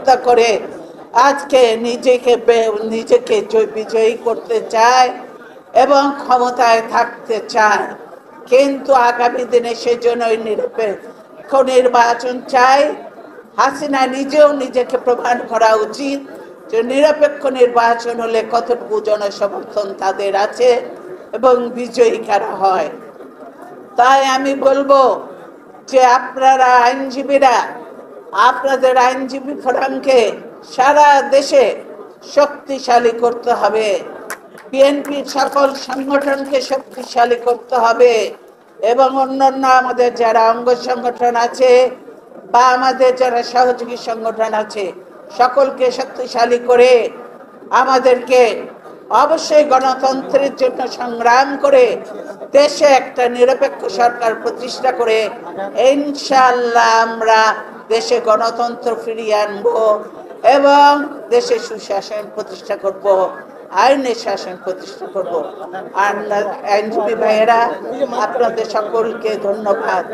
হত্যা করে আজকে নিজেকে বিজয়ী করতে চায় এবং ক্ষমতায় থাকতে চায়। কিন্তু আগামী দিনে সেজন্য নিরপেক্ষ নির্বাচন চাই। হাসিনা নিজেও নিজেকে প্রমাণ করা উচিত যে নিরপেক্ষ নির্বাচন হলে কতটুকু জনসমর্থন তাদের আছে এবং বিজয়ী কারা হয়। তাই আমি বলবো যে আপনারা আইনজীবীরা আপনাদের আইনজীবী ফোরামকে সারা দেশে শক্তিশালী করতে হবে, বিএনপির সকল সংগঠনকে শক্তিশালী করতে হবে এবং অন্যান্য আমাদের যারা অঙ্গ সংগঠন আছে বা আমাদের যারা সহযোগী সংগঠন আছে সকলকে শক্তিশালী করে আমাদেরকে অবশ্যই গণতন্ত্রের জন্য সংগ্রাম করে দেশে একটা নিরপেক্ষ সরকার প্রতিষ্ঠা করে ইনশাআল্লাহ আমরা দেশে গণতন্ত্র ফিরিয়ে আনবো এবং দেশে সুশাসন প্রতিষ্ঠা করব, আইনের শাসন প্রতিষ্ঠা করব। আর আইনজীবী ভাইয়েরা আপনাদের সকলকে ধন্যবাদ।